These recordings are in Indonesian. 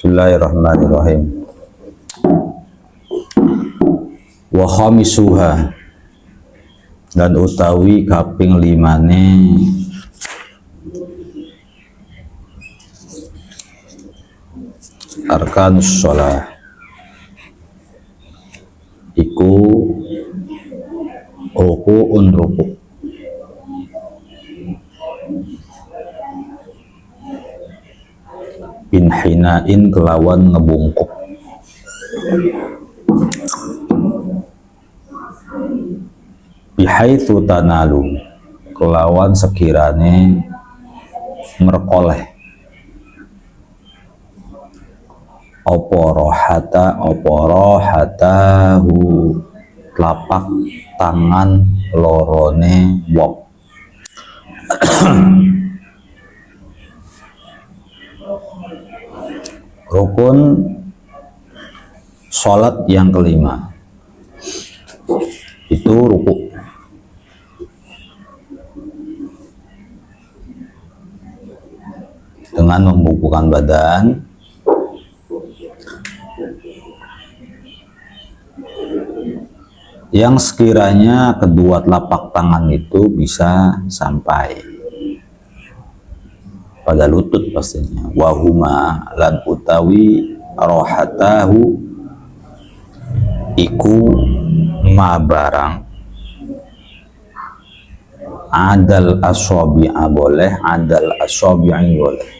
Bismillahirrahmanirrahim. Wa khamisuha, dan utawi kaping limane arkanus shalah iku ruku'un ruku'. Bin hinain kelawan ngebungkuk. Bihaitsu tanalu kelawan sekirane merkoleh oporohatahu telapak tangan lorone wong. Rukun sholat yang kelima itu ruku. Dengan membungkukkan badan, yang sekiranya kedua telapak tangan itu bisa sampai pada lutut pastinya. Wahuma lan utawi rohatahu iku ma barang adal asobi'a boleh, adal asobi'i boleh,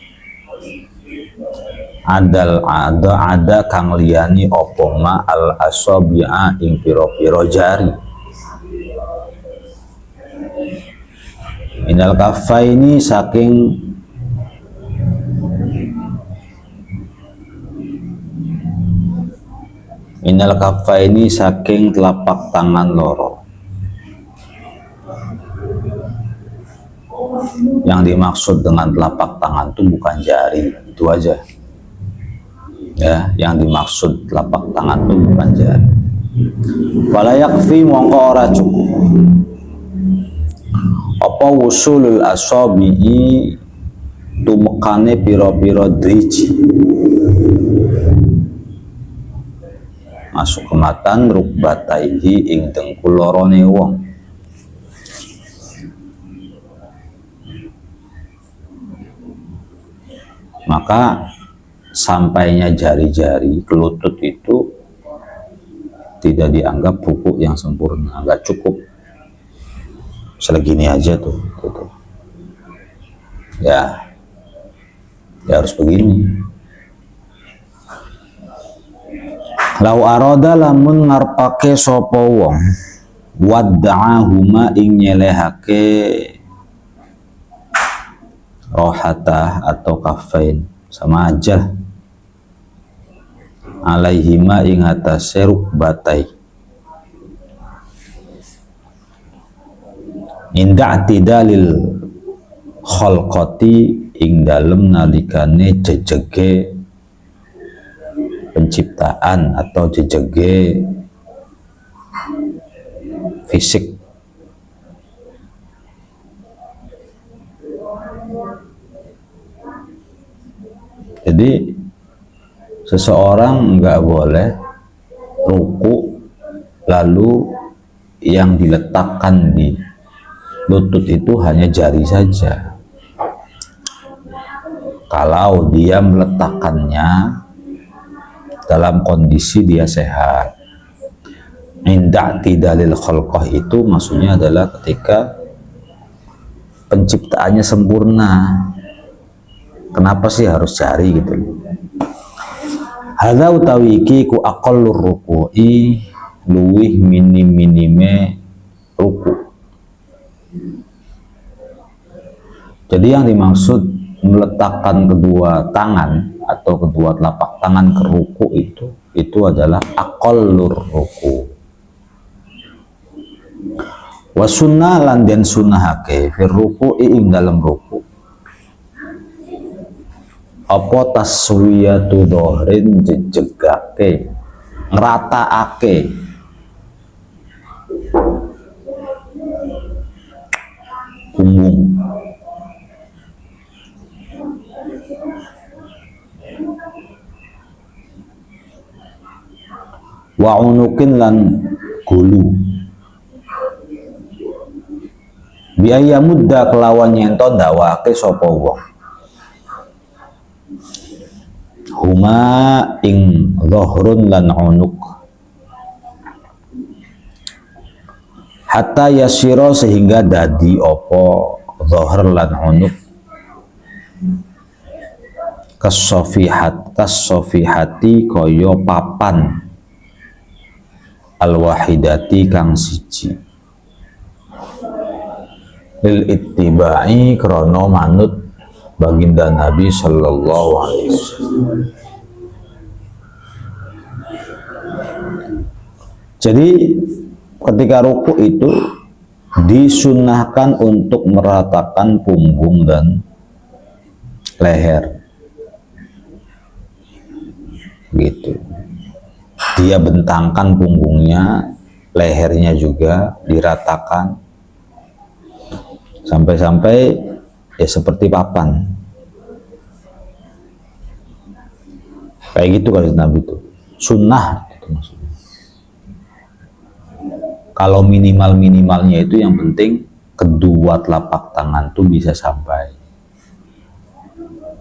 ada kang liyani opo ma al asobi'a ing piro-piro jari. Minal kafaini saking minal kafaini saking telapak tangan loro. Yang dimaksud dengan telapak tangan itu bukan jari, itu aja. Ya, yang dimaksud telapak tangan itu bukan jari. Fala yakfi mongko ora cukup. Apa wusulul asabi'i tumekane piro-piro driji masuk kematan rukbataihi ing dengkul lorone wong. Maka sampainya jari-jari ke lutut itu tidak dianggap ruku yang sempurna, nggak cukup segini aja tuh, gitu. Ya harus begini. Lau aroda lamun ngarpake sopo wong wadda'ahuma ing nyelehake rohatah atau kafain, sama aja alaihima ing atase rukbatai inda atidalil kholqati ing dalem nalikane jejege penciptaan atau jejege fisik. Jadi seseorang nggak boleh ruku lalu yang diletakkan di lutut itu hanya jari saja. Kalau dia meletakkannya dalam kondisi dia sehat. Inda tidalil khalqah itu maksudnya adalah ketika penciptaannya sempurna. Kenapa sih harus jari gitu? Hadza utawi iki ku aqallur ruku'i luwih minim-minime ruku. Jadi yang dimaksud meletakkan kedua tangan atau kedua telapak tangan ke ruku itu adalah aqallur ruku. Wa sunnah lan den sunnahake fir ruku'i ing dalam ruku. Apa taswiyatu dhahrin jejegake ngrataake punggung. wa unukin lan gulu, biaya muda kelawan nyento ndawake sapa wong huma ing dhahrun lan unuk hatta yasiro sehingga dadi opo dhahr lan unuk kasofihati koyo papan al-wahidati kang siji lil ittiba'i krono manut baginda Nabi sallallahu alaihi wasallam. Jadi ketika ruku itu disunahkan untuk meratakan punggung dan leher gitu. Dia bentangkan punggungnya, lehernya juga diratakan sampai-sampai ya seperti papan kayak gitu kalau Nabi itu sunnah itu maksudnya. Kalau minimalnya itu yang penting kedua telapak tangan tuh bisa sampai.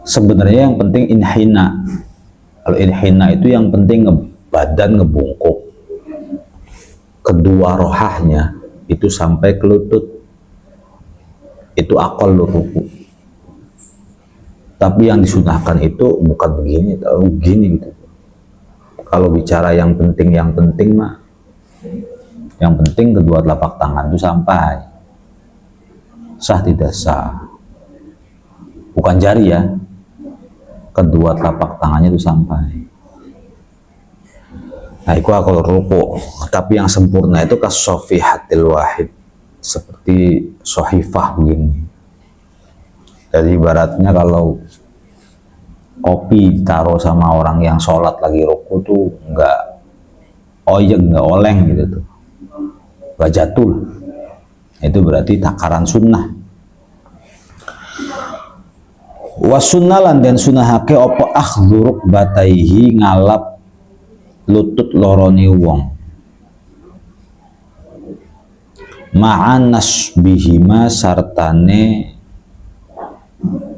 Sebenarnya yang penting inhina. Kalau inhina itu yang penting badan ngebungkuk, kedua rohahnya itu sampai ke lutut, itu akal ruku. Tapi yang disunahkan itu bukan begini, atau begini gitu. Kalau bicara yang penting mah, yang penting kedua telapak tangan itu sampai. Sah tidak sah, bukan jari ya, kedua telapak tangannya itu sampai. Nah itu akal ruku. Tapi yang sempurna itu kasofihatil wahid, seperti sohifah begini. Jadi ibaratnya kalau kopi taruh sama orang yang sholat lagi ruku tuh nggak oyeng, nggak oleng gitu tuh, nggak jatuh. Itu berarti takaran sunnah. Wasunnalan dan sunahake opo akhduruk bataihi ngalap lutut loroni wong ma'an nasbihima sartane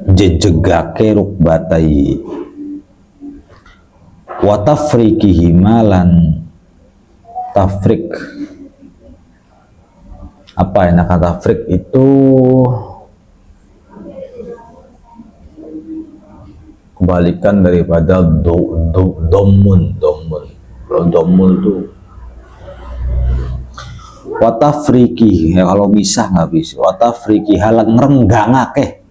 jejegake rukbatai wa tafrikihima lan tafrik. Apa enak kata tafrik itu? Kebalikan daripada domun. Kalau domun itu watafriki ya, kalau bisa nggak bisa. Watafriki halang ngerenggangake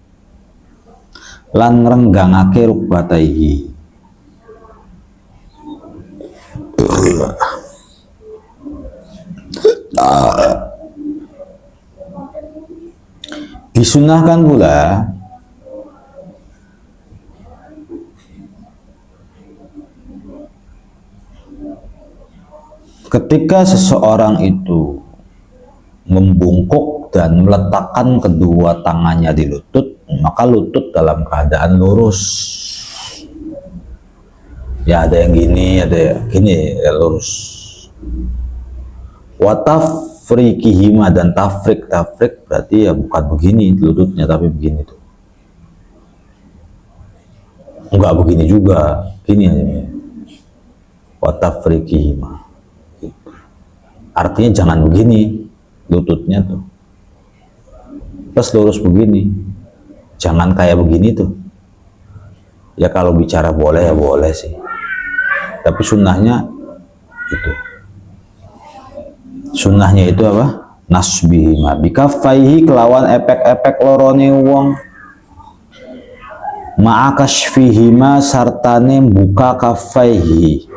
rukbataihi. Disunahkan pula ketika seseorang itu membungkuk dan meletakkan kedua tangannya di lutut, maka lutut dalam keadaan lurus. Ya ada yang gini, ada yang gini, ya lurus. Watafrikihima dan tafrik berarti ya bukan begini lututnya tapi begini tuh. Enggak begini juga, gini aja. Watafrikihima. Artinya jangan begini lututnya tuh, terus lurus begini, jangan kayak begini tuh. Ya kalau bicara boleh ya boleh sih, tapi sunnahnya itu, sunnahnya itu apa? Nasbihima bikaffaihi kelawan epek-epek lorone wong ma'akashfihima sartane buka kaffaihi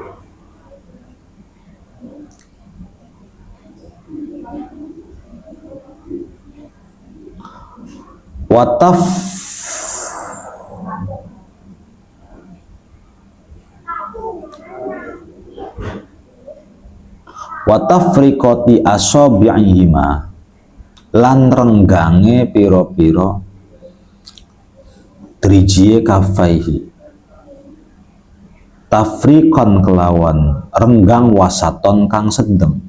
watafrikoti asobi'ihima lan renggange piro-piro drijie kafaihi tafriqan kelawan renggang wasaton kang sedeng.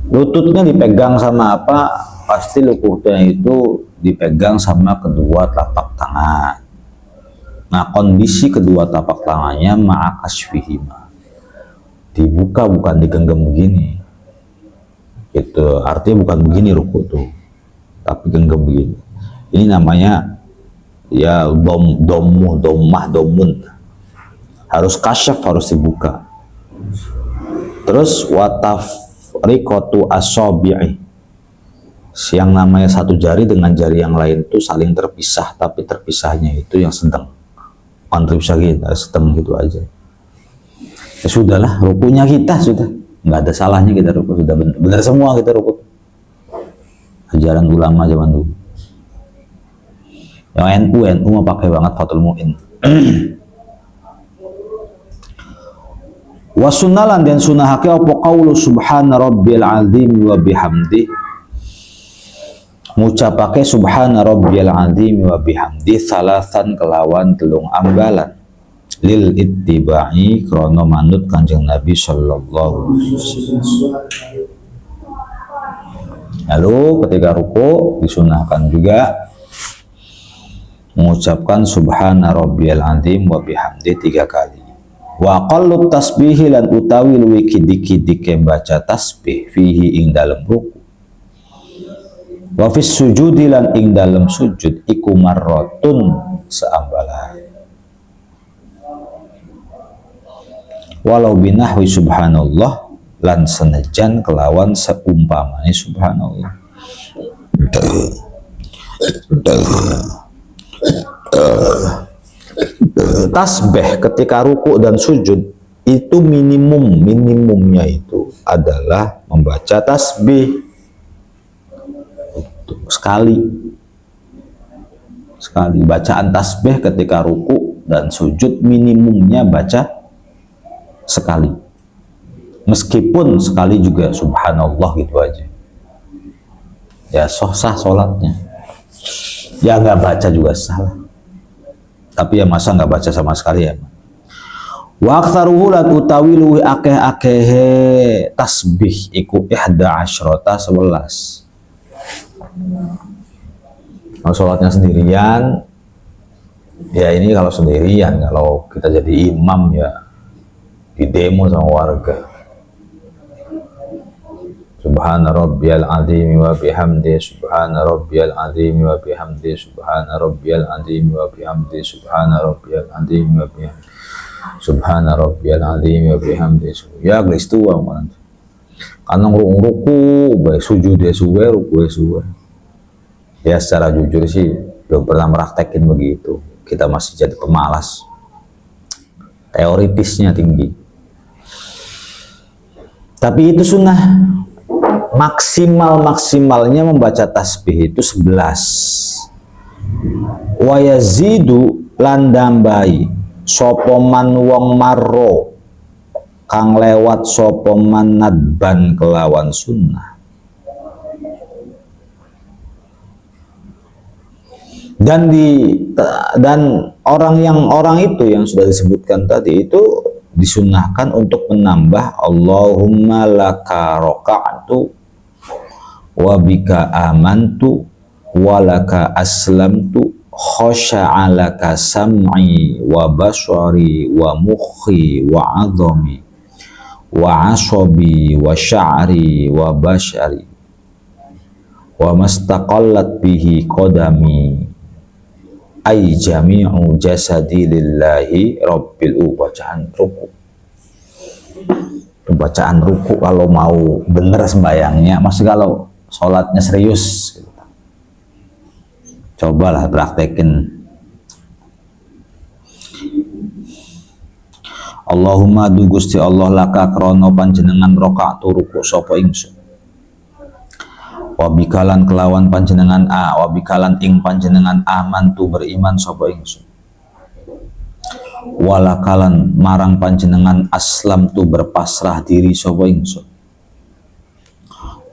Lututnya dipegang sama apa? Pasti lututnya itu dipegang sama kedua telapak tangan. Nah, kondisi kedua telapak tangannya ma'akasfihima, dibuka, bukan digenggam begini. Itu artinya bukan begini ruku tuh, tapi genggam begini. Ini namanya ya domun. Harus kasyaf, harus dibuka. Terus watafriqatu asabi'i, yang namanya satu jari dengan jari yang lain itu saling terpisah, tapi terpisahnya itu yang sedang, bukan terpisah gitu, sedang gitu aja. Ya sudahlah, rukunya kita sudah nggak ada salahnya, kita ruku sudah benar semua, kita ruku ajaran ulama zaman dulu. Yang NU mah pakai banget Fathul Mu'in. Wa sunnalan dan sunahake apa qaulu subhana rabbil azim wa bihamdi, ngucapake subhana rabbil azim wa bihamdi salasan kelawan telung ambalan, lil ittiba'i krono manut Kanjeng Nabi sallallahu alaihi wasallam. Lalu ketika ruku disunahkan juga mengucapkan subhana rabbiyal azim wa bihamdi 3 kali. Wa qallut tasbihi lan utawi luwih kidik-kidike baca tasbih fihi ing dalem ruku. Wa fis sujudi lan ing dalem sujud iku marratun seambalan. Walau binahwi subhanallah lan senajan kelawan seumpamane subhanallah. Tasbih ketika ruku dan sujud itu minimumnya itu adalah membaca tasbih sekali bacaan tasbih ketika ruku dan sujud minimumnya baca sekali, meskipun sekali juga subhanallah gitu aja ya sah sholatnya, ya nggak baca juga salah. Tapi ya masa nggak baca sama sekali ya. Wa aktsaruhu la utawi luwi akeh-akeh tasbih iku 11 11. Kalau sholatnya sendirian, ya ini kalau sendirian, kalau kita jadi imam ya di demo sama warga. Subhana rabbiyal azim wa bihamdi, subhana rabbiyal azim wa bihamdi, subhana rabbiyal azim wa bihamdi, subhana rabbiyal azim wa bihamdi, subhana rabbiyal azim wa bihamdi. Ya geus tua man. Kanang ruku bae sujud ya suwe, ruku ya suwe. Ya secara jujur sih belum pernah meraktekin begitu. Kita masih jadi pemalas. Teoritisnya tinggi. Tapi itu sunnah. Maksimalnya membaca tasbih itu 11. Wa yazidu lan dambai sapa man wong marro kang lewat sapa man nadban kelawan sunnah. Dan orang itu yang sudah disebutkan tadi itu disunahkan untuk menambah Allahumma laka roka'tu wa bika amantu wa laka aslamtu khosya'alaka sam'i wa basari wa mukhi wa azami wa asabi wa sya'ri wa bashari wa mastaqallat bihi qadami ay jami'u jasadi lillahi rabbil bacaan ruku. Bacaan ruku kalau mau bener sembayangnya, masih kalau sholatnya serius gitu. Cobalah praktekin. Allahumma du Gusti Allah laka krono panjenengan rakaatu ruku sapa ingsun. Wabikalan kelawan panjenengan wabikalan ing panjenengan aman tu beriman sapa ingsun. Walakalan marang panjenengan aslam tu berpasrah diri sapa ingsun.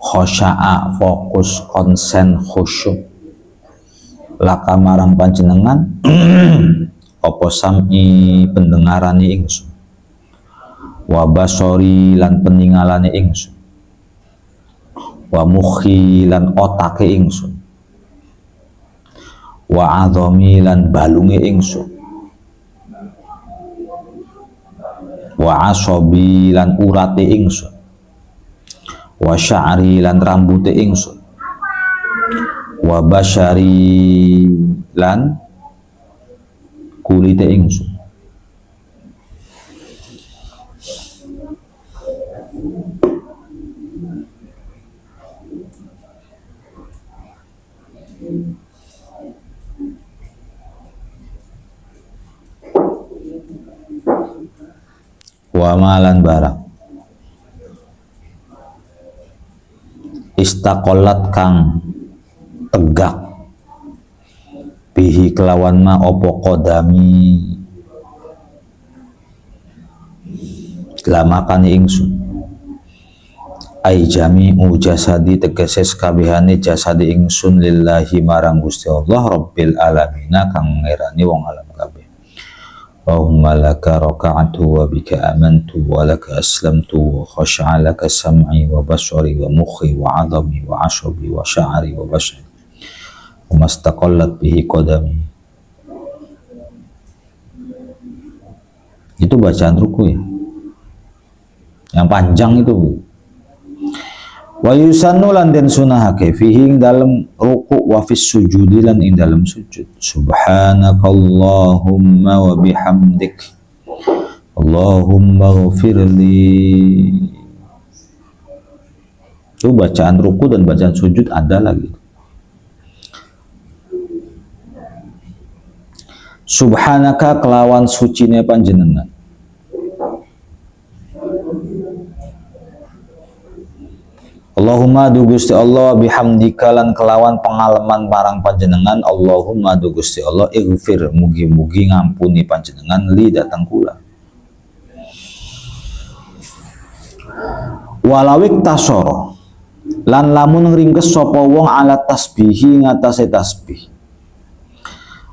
khosya'a fokus konsen khusyuk laka marang panjenengan apa sam'i pendengarane ingsun wa basori lan peningalane ingsun wa mukhi lan otake ingsun wa adhami lan balunge ingsun wa asabi lan urate ingsun wa sya'ri lan rambute ingsun wa basyari lan kulite ingsun wa malan barang istaqollat kang tegak bihi kelawan ma opo kodami lamakani ingsun ai jami'u jasadi tegese kabehane jasadi ingsun lillahi marang Gusti Allah Rabbil alamin kang ngerani wong alam kabeh. Allahumma laka raka'atu wa bika amantu wa laka aslamtu wa khasha'a laka sam'i wa basari wa mukhi wa 'adami wa 'asabi wa sya'ri wa basari wa mastaqallat bihi qadami. Itu bacaan ruku ya, yang panjang itu. Wa yusannu lan den sunahake fihi dalam ruku wa fis sujudi lan ing dalam sujud. Subhanakallahumma wa bihamdik Allahumma ghafirli. Itu bacaan ruku dan bacaan sujud ada lagi. Subhanaka kelawan sucine panjenengan. Allahumma du Gusti Allah bihamdika lan kelawan pengalaman marang panjenengan. Allahumma du Gusti Allah ighfir mugi-mugi ngampuni panjenengan li datang kula. Walawik tasoro lan lamun ngringkes sapa wong ala tasbihi ngatasé tasbih.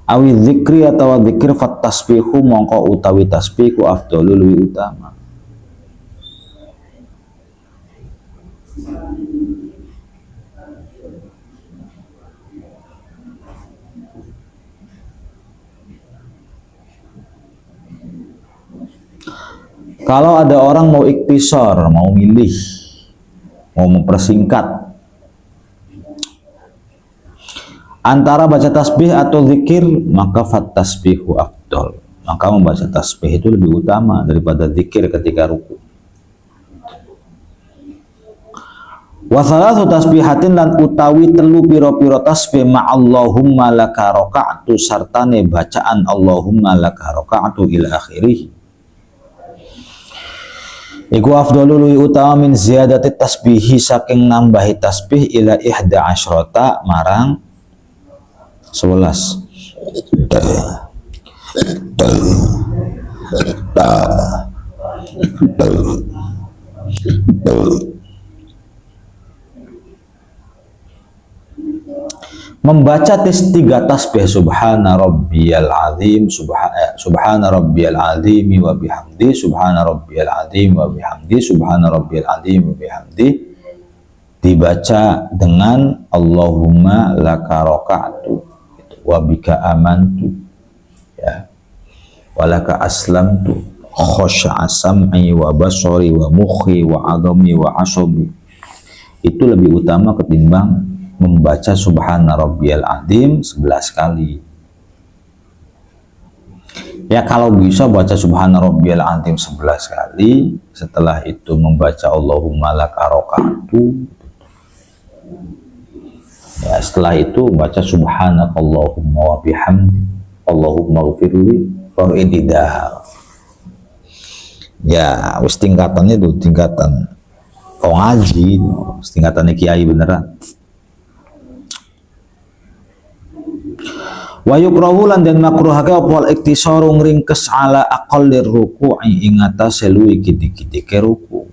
Awi dzikri atawa dzikir fat tasbihu mongko utawi tasbih ku afdhalul luwih utama. Kalau ada orang mau iktisar, mau milih, mau mempersingkat antara baca tasbih atau zikir, maka fat tasbihu afdal. Maka membaca tasbih itu lebih utama daripada zikir ketika ruku. Wa salatu tasbihatin lan utawi telu piro-piro tasbih ma'allahumma laka raka'tu sartane bacaan Allahumma laka raka'tu ila akhirih. Iku afdhalul utama min ziyadati tasbihi saking nambahi tasbih ila 11 marang 11. Membaca 3 tasbih subhana rabbiyal azim subhana rabbiyal azim wa bihamdi subhana rabbiyal azim wa bihamdi subhana rabbiyal azim wa bihamdi dibaca dengan Allahumma laka raka'tu wa bika amantu ya wa laka aslamtu khasha'a sam'i wa basari wa mukhi wa 'adami wa 'asabi. Itu lebih utama ketimbang membaca subhana rabbiyal azim 11 kali. Ya kalau bisa baca subhana rabbiyal azim 11 kali, setelah itu membaca Allahumma laka raka'tu. Ya setelah itu baca subhanakallahumma wa bihamdi Allahumma ghfirli baru intidal. Ya wis tingkatannya itu tingkatan ngaji, tingkatannya kiai beneran. Wa yukrahu lan den makruhake apa iktisaru ngringkes ala aqallir ruku'i ing atase luwih gede-gede ruku.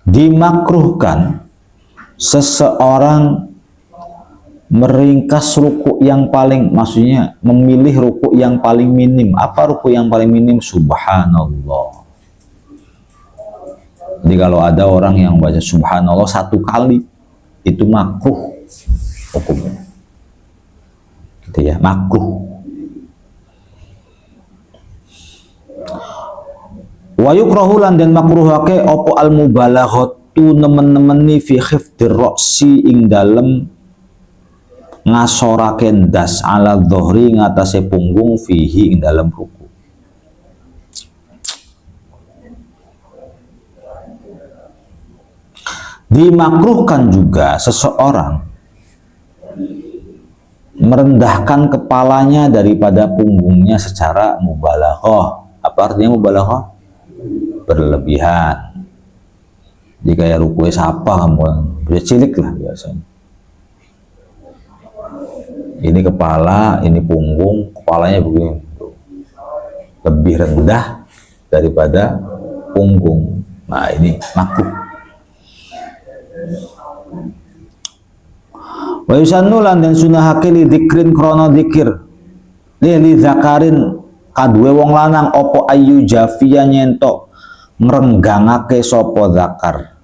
Dimakruhkan seseorang meringkas ruku yang paling, maksudnya memilih ruku yang paling minim. Apa ruku yang paling minim? Subhanallah. Jadi kalau ada orang yang baca subhanallah 1 kali, itu makruh hukumnya. Gitu ya, makruh. Wa yukrahu lan den makruhake apa al mubalaghatu nemen-nemeni fi khifdir ra'si ing dalem ngasorake ndas ala dhuhri ngatasé punggung fihi ing dalem ruku. Dimakruhkan juga seseorang merendahkan kepalanya daripada punggungnya secara mubalaghah. Apa artinya mubalaghah? Berlebihan. Jadi kayak rukunya siapa kamu, bisa cilik lah biasanya. Ini kepala, ini punggung, kepalanya begini, lebih rendah daripada punggung. Nah ini makruh. Wa yusannu lan den sunahake li dzikrin krana dzikir li zakarin kaduwe wong lanang opo ayu jafiya nyentok ngrenggangake sapa zakar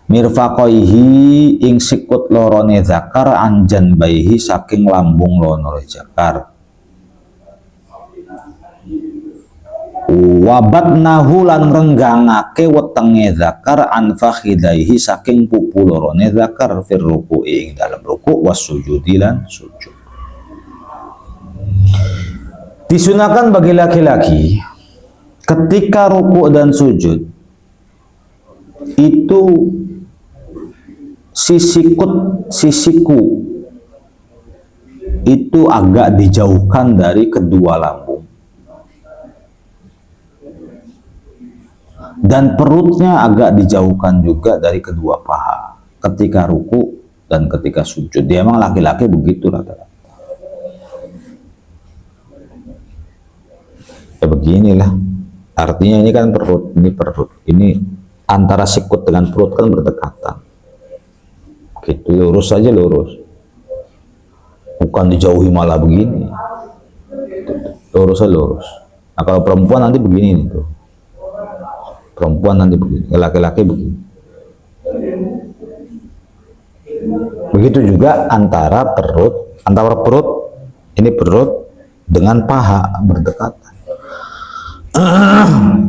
mirfaqaihi ing sikut lorone zakar anjan baihi saking lambung lorone zakar wabatnahu lan ngrenggangake wetenge zakar anfakhidaihi saking pupu lorone zakar fir ruku'i ing dalam ruku wasujudi lan sujud. Disunahkan bagi laki-laki ketika ruku dan sujud itu sisiku itu agak dijauhkan dari kedua lambung dan perutnya agak dijauhkan juga dari kedua paha ketika ruku dan ketika sujud. Dia emang laki-laki begitu rata-rata. Ya beginilah, artinya ini kan perut, ini antara sikut dengan perut kan berdekatan, gitu, lurus saja lurus, bukan dijauhi malah begini, lurus saja lurus. Nah kalau perempuan nanti begini nih tuh, perempuan nanti begini, laki-laki begini. Begitu juga antara perut ini perut dengan paha berdekatan.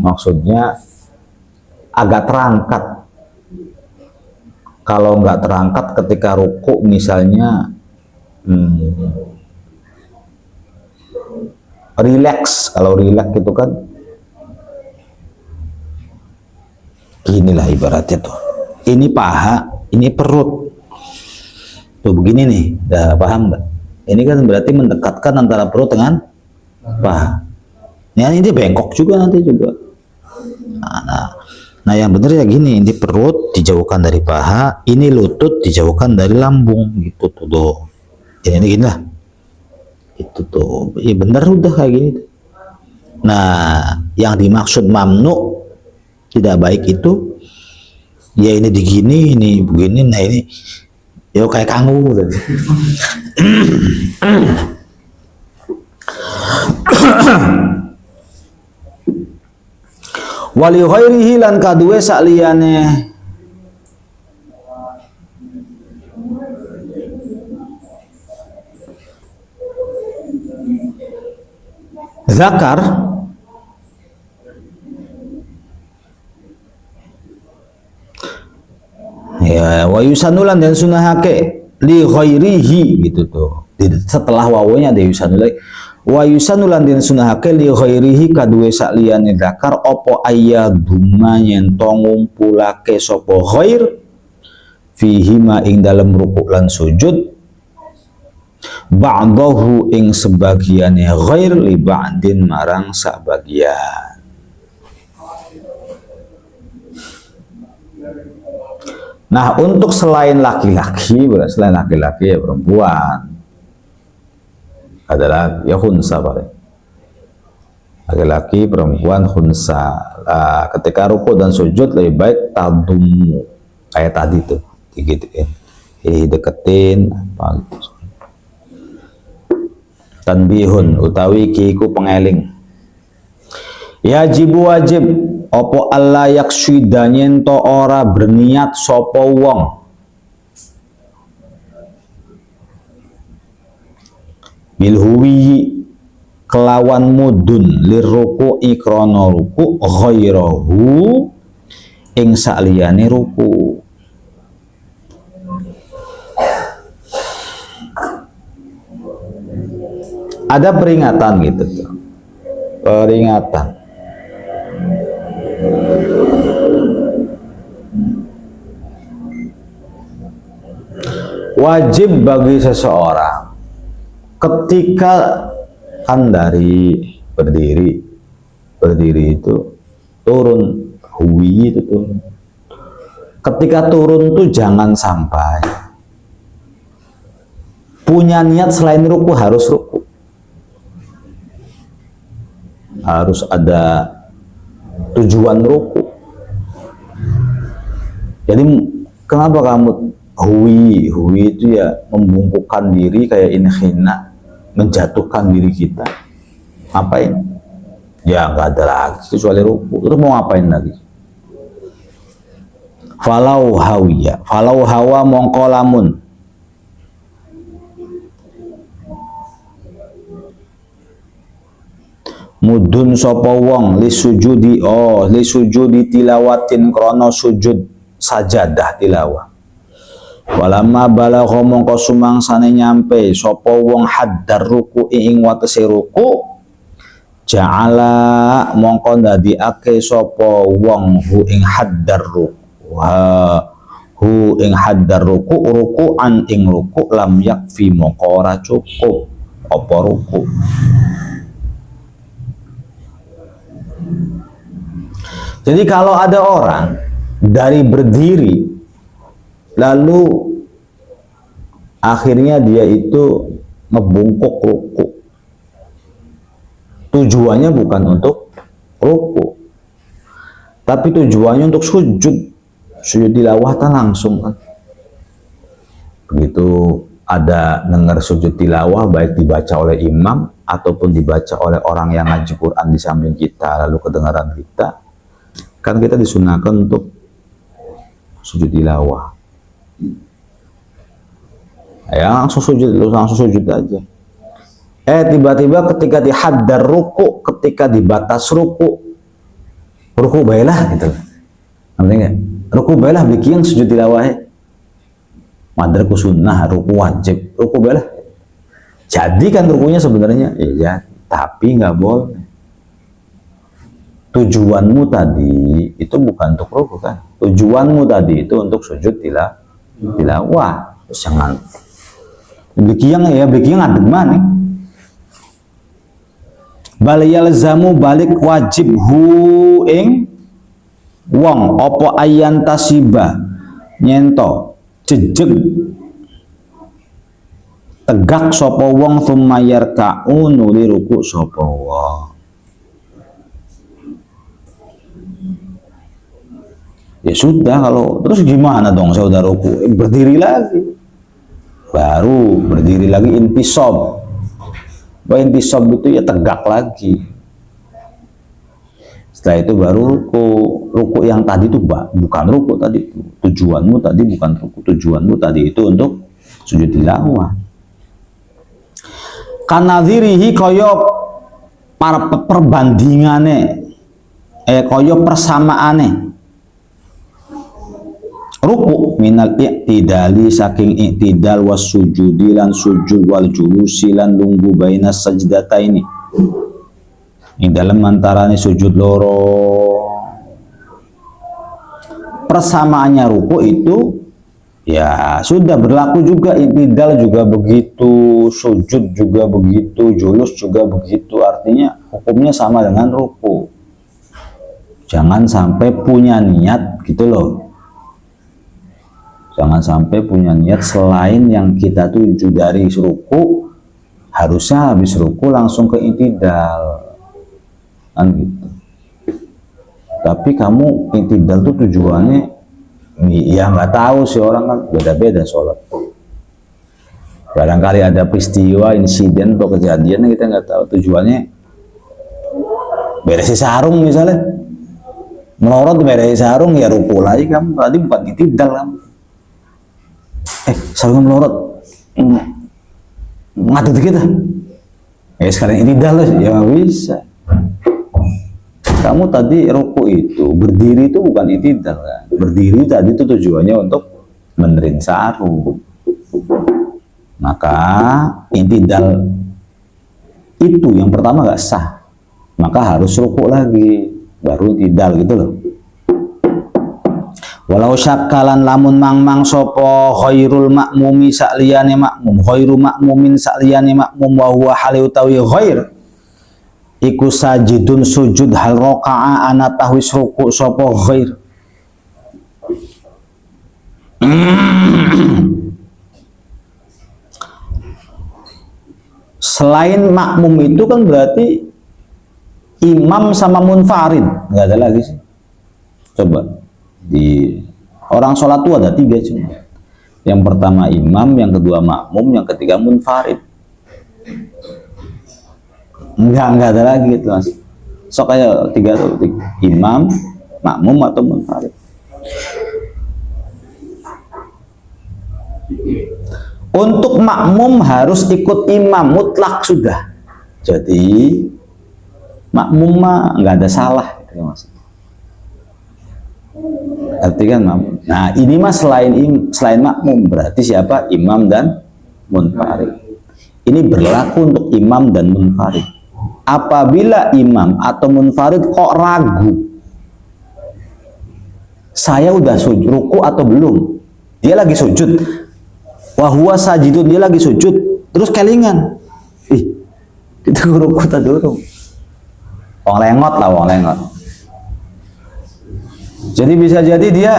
Maksudnya agak terangkat. Kalau nggak terangkat ketika ruku misalnya relax. Kalau relax itu kan inilah ibaratnya tuh. Ini paha, ini perut. Tuh begini nih, udah paham nggak? Ini kan berarti mendekatkan antara perut dengan paha. Ya, ini bengkok juga nanti juga. Nah yang benar ya gini, ini perut dijauhkan dari paha, ini lutut dijauhkan dari lambung, gitu tuh. Ini gini lah, itu tuh. Ya benar udah kayak gini. Nah yang dimaksud mamnu tidak baik itu, ya ini digini, ini begini, nah ini, ya kayak kanguru. Wali ghairihi lan kaduwe sakliyane zakar ya wa yusanulan dan sunahake li ghairihi gitu tuh. Setelah wawunya ada yusanulai wa yusanulan den sunahake li ghairihi kaduwe sakliyane zakar apa ayyaduma yen to ngumpulake sapa ghair fihi ma ing dalem ruku' lan sujud ba'dahu ing sebagiane ghair li ba'din marang sabagian. Nah untuk selain laki-laki ya perempuan adalah ya khunsa laki-laki, perempuan, khunsa. Ketika ruku dan sujud lebih baik tadumu kayak tadi tuh, digituin, deketin apa gitu. Tanbihun utawi kiku pengeling. Yajibu wajib opo Allah yaksida nyento ora berniat sopo wong bilhuwi kelawan mudun liruku ikrono ruku ghairahu ing saliyane ruku. Ada peringatan gitu tuh. Peringatan. Wajib bagi seseorang ketika kan dari berdiri itu turun, huwi itu turun. Ketika turun tuh jangan sampai punya niat selain ruku, harus ruku. Harus ada tujuan ruku. Jadi kenapa kamu huwi itu ya membungkukkan diri kayak inhina, menjatuhkan diri kita. Ngapain? Ya nggak ada lagi kecuali ruku. Terus mau ngapain lagi? Falau hawa mongkolamun mudun sapa wong li sujudi tilawatin krono sujud sajadah tilawah. Walamma balagha mongko sumangsane nyampe sapa wong haddar ruku ing watese ruku ja'ala mongko ndadikake sapa wong hu ing haddar ruku ruku'an ing ruku lam yakfi mongko ora cukup apa ruku. Jadi kalau ada orang dari berdiri lalu akhirnya dia itu ngebungkuk ruku, tujuannya bukan untuk ruku, tapi tujuannya untuk sujud tilawah langsung kan. Begitu ada dengar sujud tilawah baik dibaca oleh imam ataupun dibaca oleh orang yang ngaji Quran di samping kita lalu kedengaran kita, kan kita disunahkan untuk sujud tilawah. Ya langsung sujud aja. Tiba-tiba ketika dihaddar ruku, ketika dibatas ruku baiklah gitu. Ngerti nggak? Ruku baiklah bikin sujud tilawah. Madraku sunnah, ruku wajib, ruku baiklah. Jadi kan rukunya sebenarnya iya, tapi nggak boleh. Tujuanmu tadi itu bukan untuk ruku kan? Tujuanmu tadi itu untuk sujud tilawah. Terus jangan bikin ngadeg mana? Bal yalzamu balik wajib hu ing wong opo ayan tasiba nyento jejeg tegak sapa wong thumma yarka'u nuli ruku sapa wong. Ya sudah, kalau terus gimana dong saudaraku? Berdiri lagi, baru berdiri lagi intisab. Intisab itu ya tegak lagi. Setelah itu baru ruku yang tadi itu bukan ruku tadi. Tujuanmu tadi bukan ruku, tujuanmu tadi itu untuk sujud tilawah. Kanadhirihi koyo perbandingane, koyo persamaane. Ruku minal i'tidali saking i'tidal was sujudi lan sujud wal julusi lan lunggu baina sajdataini ing dalam antarane sujud loro. Persamaannya ruku itu ya sudah berlaku juga, i'tidal juga begitu, sujud juga begitu, julus juga begitu, artinya hukumnya sama dengan ruku. Jangan sampai punya niat gitu loh. Jangan sampai punya niat selain yang kita tuju dari ruku, harusnya habis ruku langsung ke i'tidal. kan gitu. Tapi kamu i'tidal tuh tujuannya, ya nggak tahu sih, orang kan beda-beda sholat. Barangkali ada peristiwa, insiden atau kejadian yang kita nggak tahu tujuannya. Beresi sarung misalnya, melorot beresi sarung ya ruku lagi kamu, tadi bukan i'tidal kamu. Sarungnya melorot, ngaduk kita. Sekarang i'tidal ya nggak bisa. Kamu tadi ruku itu, berdiri itu bukan i'tidal kan. Berdiri tadi itu tujuannya untuk benerin sarung. Maka i'tidal itu yang pertama gak sah. Maka harus ruku lagi, baru i'tidal gitu loh. Walau syakkalan lamun mang sopo khairul makmumi sakliyane makmum, khairu makmumin sakliyane makmum wa huwa hale utawi khair iku sajidun sujud hal roka'a ana tahwis ruku sopo khair. Selain makmum itu kan berarti imam sama munfarid, nggak ada lagi sih. Coba di orang sholat itu ada 3 cuma. Yang pertama imam, yang kedua makmum, yang ketiga munfarid. Enggak ada lagi itu mas. So kayak 3 tuh, imam, makmum atau munfarid. Untuk makmum harus ikut imam mutlak sudah. Jadi makmum mah nggak ada salah, gitu, mas. Artikan makmum. Nah ini mah selain makmum berarti siapa? Imam dan munfarid. Ini berlaku untuk imam dan munfarid. Apabila imam atau munfarid kok ragu, saya udah sujud ruku atau belum? Dia lagi sujud. Wahwa sajidun, dia lagi sujud, terus kelingan. Kita ruku tak dulu. Wong lengot lah, wong lengot. Jadi bisa jadi dia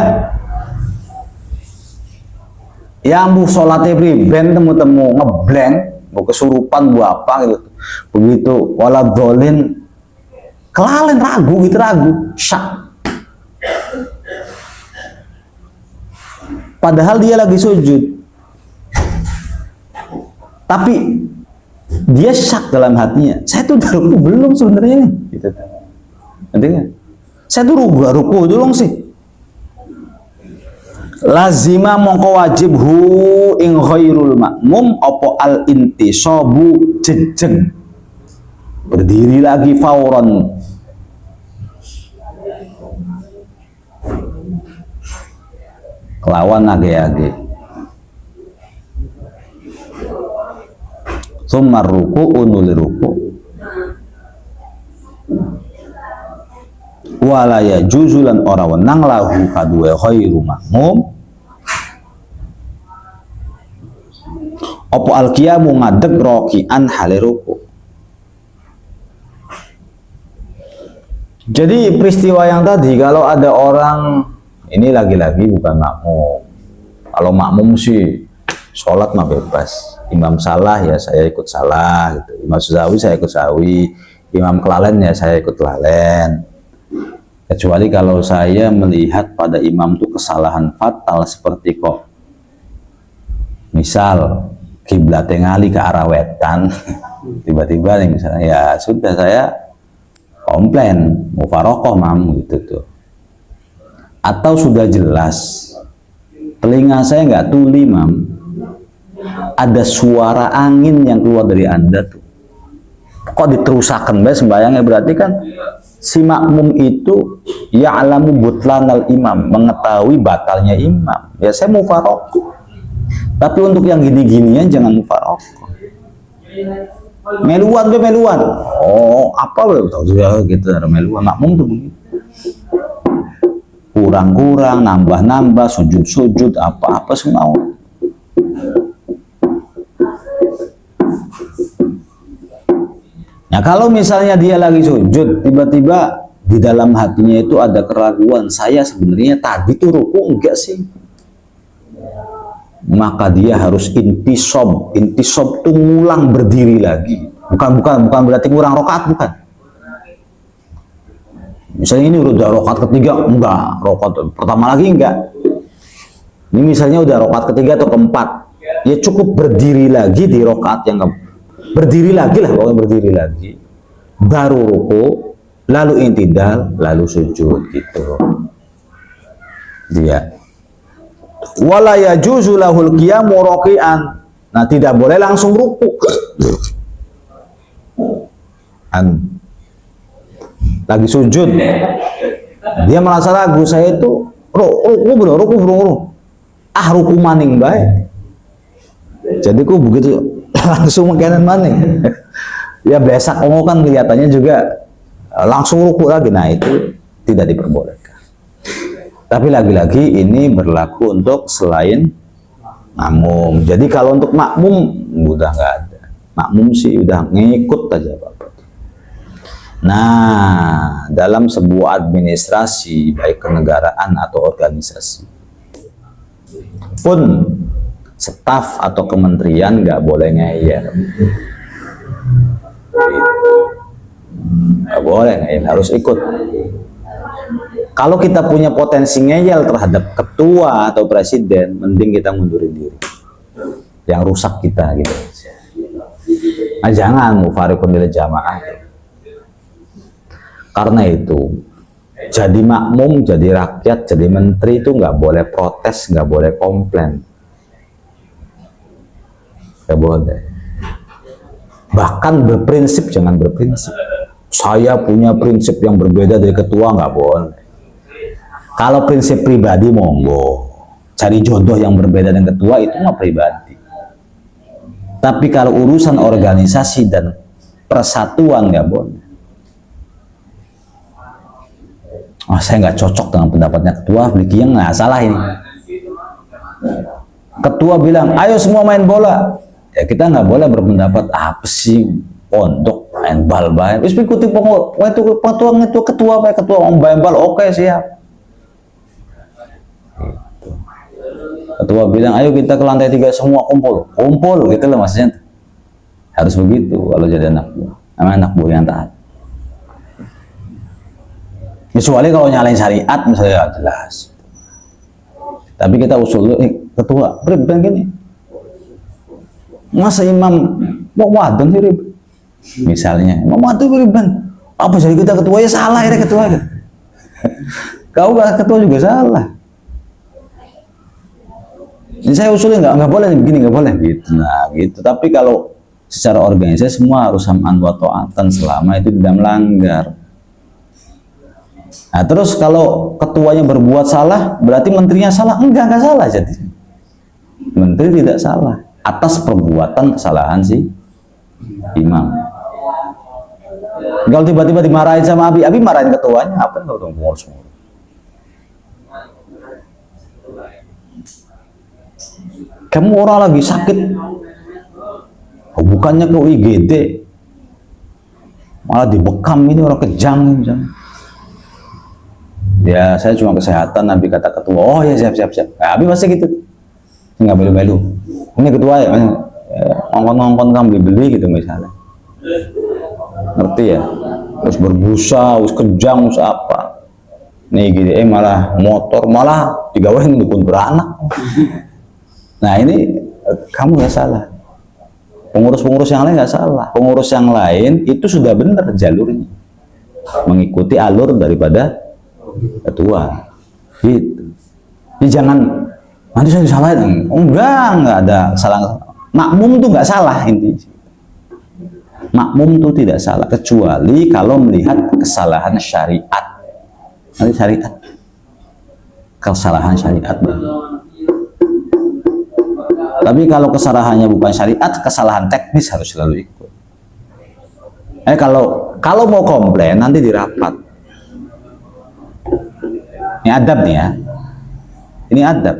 yang bu sholatnya priben temu-temu ngeblank, bu kesurupan, bu apa gitu. Begitu waladolin kelalen ragu gitu, ragu syak. Padahal dia lagi sujud. Tapi dia syak dalam hatinya. Saya tuh udah ruku belum sebenarnya nih. Gitu. Nanti kan? Saya tuh ruku dulu sih. Lazima mongko wajib hu ing khairul makmum opo al intisabu jejeg. Berdiri lagi fauron. Kelawan age-age. Summa ruku nuli ruku wala ya juzulan ora wenang lahu kadue khairu makmum opo alqiyamu ngadeg roki'an hale ruku. Jadi peristiwa yang tadi, kalau ada orang ini lagi-lagi bukan makmum. Kalau makmum sih sholat mah bebas. Imam salah ya saya ikut salah gitu. Imam sawi saya ikut sawi. Imam kelalen ya saya ikut kelalen. Kecuali kalau saya melihat pada imam itu kesalahan fatal seperti kok misal kiblatnya ngali ke arah wetan, tiba-tiba nih misalnya, ya sudah saya komplain mufarokoh mam gitu tuh. Atau sudah jelas telinga saya nggak tuli mam, ada suara angin yang keluar dari Anda tuh. Kok diterusakan bae sembayangnya, berarti kan si makmum itu ya'lamu butlanal imam, mengetahui batalnya imam. Ya saya mufarokoh. Tapi untuk yang gini-ginian jangan mufarokoh. Meluan be meluan. Oh, apa be gitu ada meluan. Makmum tuh begitu. Kurang-kurang, nambah-nambah, sujud-sujud, apa-apa semua. Nah kalau misalnya dia lagi sujud, tiba-tiba di dalam hatinya itu ada keraguan, saya sebenarnya tadi tuh ruku enggak sih? Maka dia harus intisob. Intisob tuh ngulang berdiri lagi. Bukan berarti kurang rokaat, bukan. Misalnya ini udah rokaat ketiga, enggak. Rokaat pertama lagi enggak. Ini misalnya udah rokaat ketiga atau keempat, ya cukup berdiri lagi di rokaat yang berdiri lagi lah, pokoknya berdiri lagi. Baru ruku, lalu intidal, lalu sujud gitu. Dia. Wala yajuzu lahul qiyamu raqi'an. Nah, tidak boleh langsung ruku. Lagi sujud, dia merasa ragu, saya itu ruku ruku maning baik. Jadi ku begitu langsung makanan maning. Ya biasa kamu kan kelihatannya juga langsung ruku lagi. Nah, itu tidak diperbolehkan. Tapi lagi-lagi ini berlaku untuk selain makmum. Jadi kalau untuk makmum udah nggak ada. Makmum sih udah ngikut aja Bapak. Nah, dalam sebuah administrasi baik kenegaraan atau organisasi pun staf atau kementerian nggak boleh ngeyel. Nggak boleh ngeyel, harus ikut. Kalau kita punya potensi ngeyel terhadap ketua atau presiden, mending kita mundurin diri. Yang rusak kita gitu. Nah, jangan mufarikun lil jamaah. Karena itu, jadi makmum, jadi rakyat, jadi menteri itu nggak boleh protes, nggak boleh komplain. Nggak boleh. Bahkan berprinsip, jangan berprinsip. Saya punya prinsip yang berbeda dari ketua, nggak boleh. Kalau prinsip pribadi, monggo. Cari jodoh yang berbeda dengan ketua, itu mah pribadi. Tapi kalau urusan organisasi dan persatuan, nggak boleh. Oh, saya nggak cocok dengan pendapatnya ketua, beli yang nggak salah ini. Ketua bilang, ayo semua main bola. Ya kita nggak boleh berpendapat apa sih pondok main bal baik. Terus ikuti ketua om main bal, oke siap. Gitu. Ketua bilang, ayo kita ke lantai 3 semua kumpul gitu loh maksudnya. Harus begitu kalau jadi anak buah, anak buah yang taat. Kecuali kalau nyalain syariat misalnya jelas. Tapi kita usul dulu, ketua, ribet gini. Masa imam mau wadon sih ribet? Misalnya, mau wadon ribet. Apa jadi kita ketua ya salah ya ketua. Kau ketua juga salah. Ini saya usulnya nggak boleh begini, nggak boleh gitu. Nah gitu. Tapi kalau secara organisasi semua harus sam'an wa ta'atan selama itu tidak melanggar. Nah terus kalau ketuanya berbuat salah, berarti menterinya salah? Enggak salah jadi. Menteri tidak salah atas perbuatan kesalahan si imam. Kalau tiba-tiba dimarahin sama Abi marahin ketuanya, apa yang udah ngurus? Kamu orang lagi sakit, bukannya ke IGD, malah dibekam ini orang kejang. Ya saya cuma kesehatan, Nabi kata ketua, oh ya siap. Nah, Abi pasti gitu, nggak melu-melu. Ini ketua ya, ngongkon kamu beli gitu misalnya, ngerti ya? Terus berbusa, terus kejang, terus apa? Nih gini, malah motor, malah digawain dukun beranak. Nah ini kamu nggak salah. Pengurus-pengurus yang lain nggak salah. Pengurus yang lain itu sudah benar jalurnya, mengikuti alur daripada ketua gitu. Jadi jangan nanti saya disalahin. Enggak ada salah. Makmum itu nggak salah intinya. Makmum itu tidak salah kecuali kalau melihat kesalahan syariat. Nanti syariat, kesalahan syariat. Tapi kalau kesalahannya bukan syariat, kesalahan teknis harus selalu ikut. Kalau mau komplain nanti di rapat. Ini adab nih ya. Ini adab.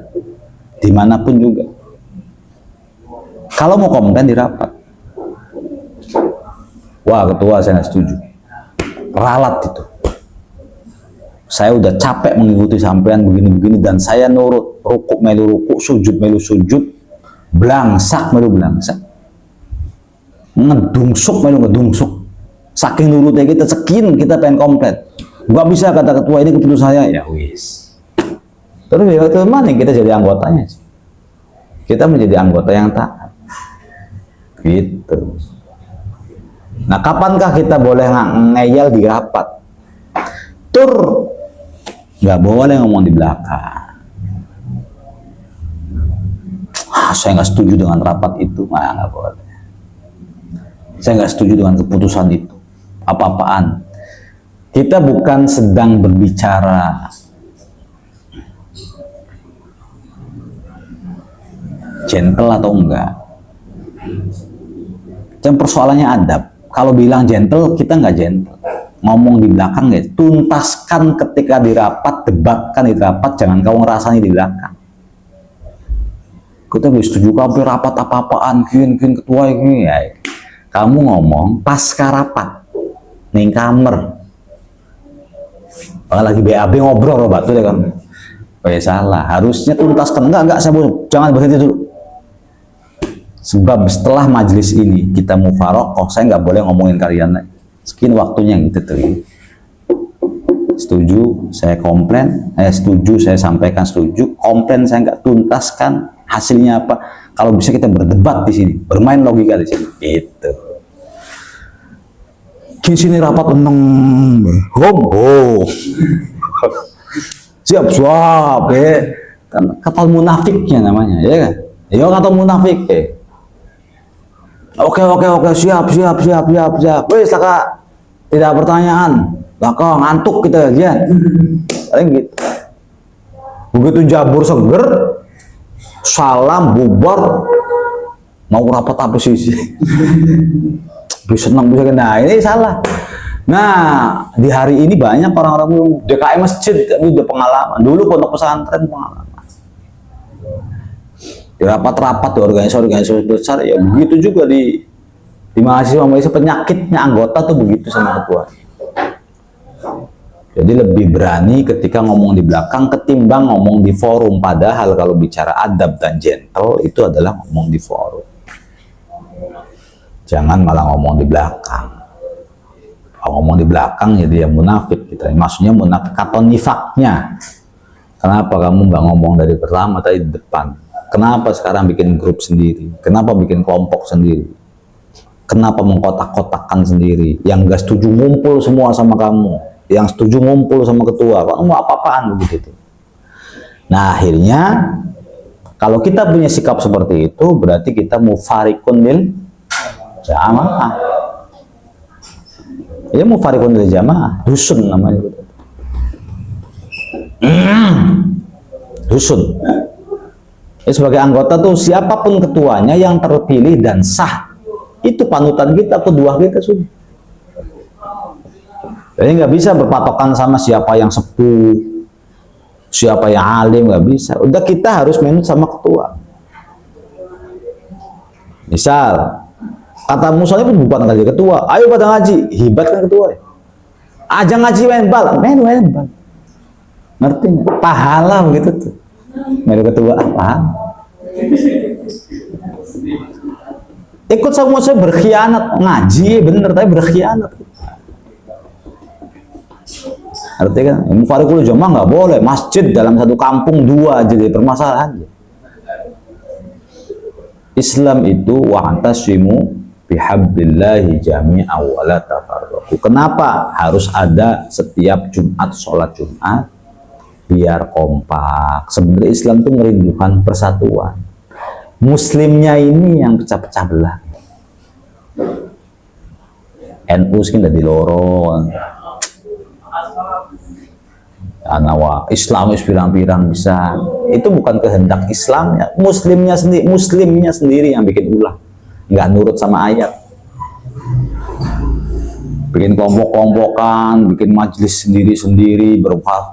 Dimanapun juga. Kalau mau komplain di rapat. Wah ketua saya nggak setuju. Ralat itu. Saya udah capek mengikuti sampean begini-begini dan saya nurut. Rukuk melu rukuk, sujud melu sujud, belangsak melu belangsak. Ngedungsuk melu ngedungsuk. Saking nurutnya kita sekin kita pengen komplain. Nggak bisa kata ketua, ini keputusan saya. Ya wis. Terus ya itu mana kita jadi anggotanya? Kita menjadi anggota yang taat. Gitu. Nah, kapankah kita boleh ngeyel di rapat? Tur, nggak boleh ngomong di belakang. Saya nggak setuju dengan rapat itu, nggak boleh. Saya nggak setuju dengan keputusan itu. Apa-apaan? Kita bukan sedang berbicara gentle atau enggak. Dan persoalannya adab. Kalau bilang gentle, kita nggak gentle. Ngomong di belakang ya, tuntaskan ketika di rapat, debatkan di rapat, jangan kau ngerasani di belakang. Kita bisa setuju kabeh rapat apa-apaan, kian ketua ini ya. Kamu ngomong pasca rapat, ning kamar. Lagi BAB ngobrol batu deh kan. Oh ya salah, harusnya tuntaskan. Enggak, saya jangan berhenti dulu. Sebab setelah majelis ini kita mufaroqah, saya nggak boleh ngomongin kalian lagi. Sekian waktunya gitu tuh. Setuju, saya komplain. Setuju, saya sampaikan setuju. Komplain saya nggak tuntaskan. Hasilnya apa? Kalau bisa kita berdebat di sini, bermain logika di sini. Gitu. Di sini rapat menang. Siap, ya. Kan kapal munafiknya namanya, ya kan? Ya kata munafik, Oke, siap. Wes, Laka, tidak pertanyaan. Laka, ngantuk kita ya. Paling gitu. Begitu jabur seger, salam, bubar, mau rapat apa sih? Bisa senang, bisa kena. Ini salah. Nah, di hari ini banyak orang-orang yang DKM masjid, ini udah pengalaman. Dulu pondok pesantren pengalaman. Di rapat-rapat di organisasi besar ya begitu juga di mahasiswa penyakitnya anggota tuh begitu sama ketua. Jadi lebih berani ketika ngomong di belakang ketimbang ngomong di forum. Padahal kalau bicara adab dan gentle itu adalah ngomong di forum. Jangan malah ngomong di belakang. Kalau ngomong di belakang jadi ya munafik kita. Maksudnya munafik atau nifaknya. Kenapa kamu nggak ngomong dari pertama tadi di depan? Kenapa sekarang bikin grup sendiri? Kenapa bikin kelompok sendiri? Kenapa mengkotak-kotakkan sendiri? Yang gak setuju ngumpul semua sama kamu. Yang setuju ngumpul sama ketua. Kamu mau apa-apaan begitu? Nah akhirnya, kalau kita punya sikap seperti itu, berarti kita mufarikun lil jamaah. Ya mufarikun lil jamaah. Dusun namanya. Dusun. Sebagai anggota tuh siapapun ketuanya yang terpilih dan sah itu panutan kita, kedua kita sudah. Jadi nggak bisa berpatokan sama siapa yang sepuh, siapa yang alim, nggak bisa. Udah kita harus menurut sama ketua. Misal kata musolnya pun bukan ngaji ketua, ayo pada ngaji, hebat kan ketua. Aja ngaji main bal. Ngerti nggak? Pahala begitu tuh. Melu ketua apa? Ikut sama saya berkhianat, ngaji bener tapi berkhianat. Artinya kan, mufarikul jamaah nggak boleh. Masjid dalam satu kampung dua jadi permasalahan. Islam itu wa'tasimu bihablillahi jami'a wa la tafarraqu. Kenapa harus ada setiap Jumat sholat Jumat? Biar kompak. Sebenarnya Islam itu merindukan persatuan. Muslimnya ini yang pecah-pecah belah. NU skin dari lorong. Anawa Islamis pirang-pirang bisa. Itu bukan kehendak Islamnya. Muslimnya sendiri yang bikin ulah. Nggak nurut sama ayat. Bikin kelompok-kelompokan, bikin majelis sendiri-sendiri,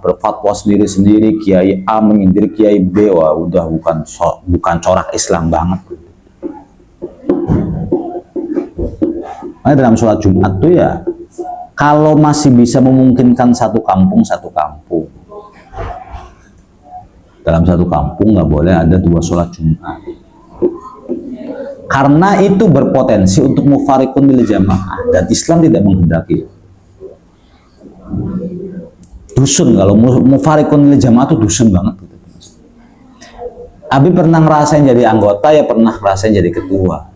berfatwa sendiri-sendiri, Kiai A menyindir Kiai B, wah udah bukan corak Islam banget. Nah, dalam sholat Jumat tuh ya, kalau masih bisa memungkinkan satu kampung, dalam satu kampung nggak boleh ada dua sholat Jumat. Karena itu berpotensi untuk mufarikun lil jamaah dan Islam tidak menghendaki. dusun. Kalau mufarikun lil jamaah itu dusun banget gitu. Abi pernah ngerasain jadi anggota, ya pernah ngerasain jadi ketua.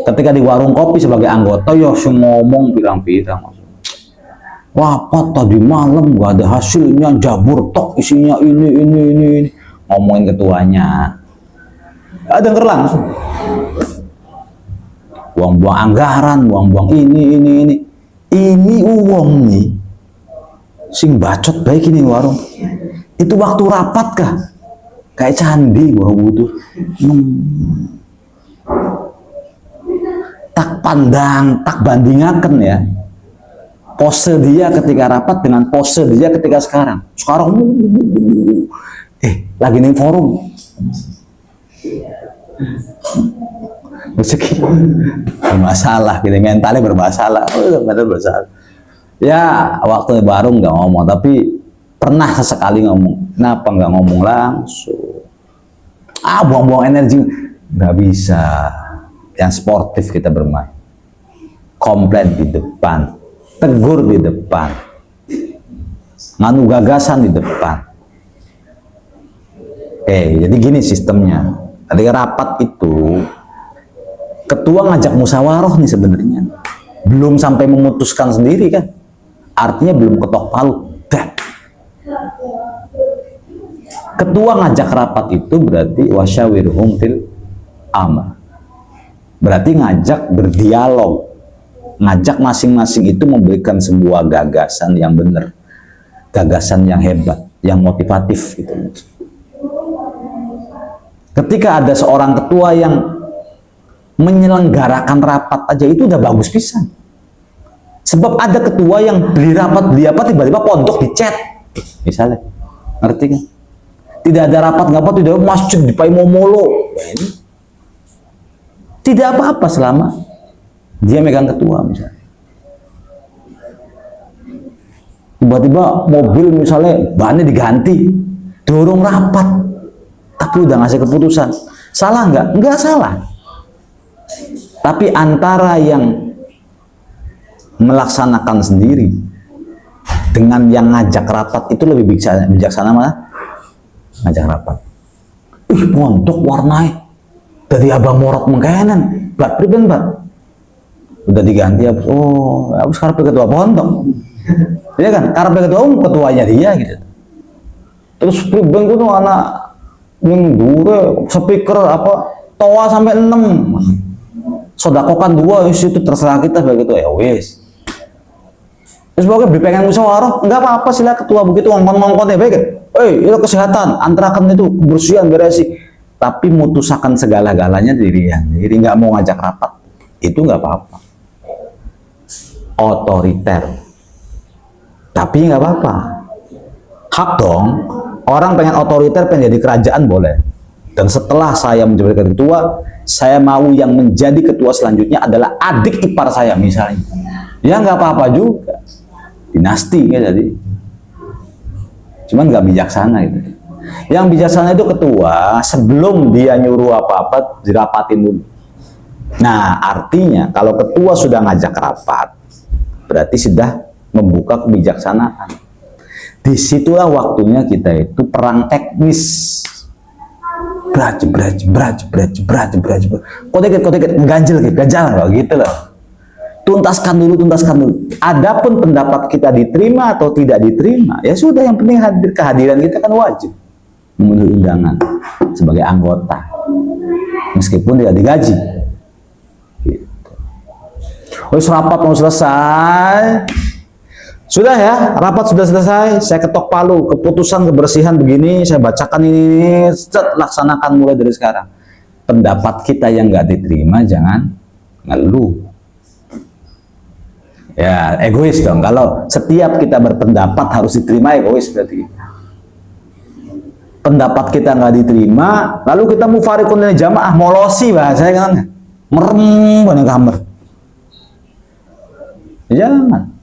Ketika di warung kopi sebagai anggota, ya ngomong pirang-pirang. Rapat tadi malam gak ada hasilnya, jabur tok isinya ini. Ngomongin ketuanya. Ada denger langsung. Buang-buang anggaran, buang-buang ini. Ini uang nih. Sing bacot baik ini warung. Itu waktu rapat kah? Kayak candi Borobudur. Tak pandang, tak bandingaken ya. Pose dia ketika rapat dengan pose dia ketika sekarang. Sekarang lagi nih forum. Rezeki bermasalah, gitu, mentalnya bermasalah. Ya waktu baru nggak ngomong, tapi pernah sesekali ngomong. Kenapa nggak ngomong langsung? Buang-buang energi, nggak bisa. Yang sportif kita bermain, komplain di depan, tegur di depan, nganu gagasan di depan. Jadi gini sistemnya. Tadi rapat itu ketua ngajak musyawarah nih sebenarnya, belum sampai memutuskan sendiri kan, artinya belum ketok palu. Ketua ngajak rapat itu berarti wasyawirhum fil amr, berarti ngajak berdialog, ngajak masing-masing itu memberikan sebuah gagasan yang benar, gagasan yang hebat, yang motivatif gitu. Ketika ada seorang ketua yang menyelenggarakan rapat aja itu udah bagus pisan. Sebab ada ketua yang beli rapat tiba-tiba pondok dicet, misalnya, ngerti kan? Tidak ada rapat nggak apa, tidak ada masjid di Paimomolo. Tidak apa-apa selama dia megang ketua misalnya. Tiba-tiba mobil misalnya bannya diganti, dorong rapat, tapi udah ngasih keputusan. Salah nggak? Nggak salah. Tapi antara yang melaksanakan sendiri dengan yang ngajak rapat itu lebih bijaksana mana? Ngajak rapat. Pondok warnai dari abang morok mengkanan, bat priben bat. Udah diganti habis. Habis karena ketua pondok. Iya kan? Karena ketua ketuanya dia gitu. Terus priben itu anak yang dure speaker toa sampai 6. Sodakokan 2 itu terserah kita begitu ya wis. Terus pokoknya pengen musyawarah, enggak apa-apa sila ketua begitu ngomong-ngomong ya baik. Itu kesehatan, antarakan itu kebersihan beresi. Tapi mutusakan segala-galanya diri nggak mau ngajak rapat. Itu nggak apa-apa. Otoriter. Tapi nggak apa-apa. Hak dong. Orang pengen otoriter, pengen jadi kerajaan boleh. Dan setelah saya menjadi ketua, saya mau yang menjadi ketua selanjutnya adalah adik ipar saya misalnya. Ya nggak apa-apa juga. Dinasti ya jadi. Cuman nggak bijaksana itu. Yang bijaksana itu ketua sebelum dia nyuruh apa-apa dirapatin dulu. Nah artinya kalau ketua sudah ngajak rapat, berarti sudah membuka kebijaksanaan. Disitulah waktunya kita itu perang teknis. Kotek, ganjil gitu loh. Tuntaskan dulu. Adapun pendapat kita diterima atau tidak diterima, ya sudah, yang penting kehadiran kita kan wajib memenuhi undangan sebagai anggota, meskipun tidak digaji. Gitu. Rapat mau selesai. Sudah ya, rapat sudah selesai. Saya ketok palu, keputusan kebersihan begini, saya bacakan ini, laksanakan mulai dari sekarang. Pendapat kita yang nggak diterima jangan ngeluh. Ya, egois dong. Kalau setiap kita berpendapat harus diterima, egois berarti. Pendapat kita nggak diterima, lalu kita mufarikun lil jamaah, molosi bahasanya kan, merem bener kamar. Jangan.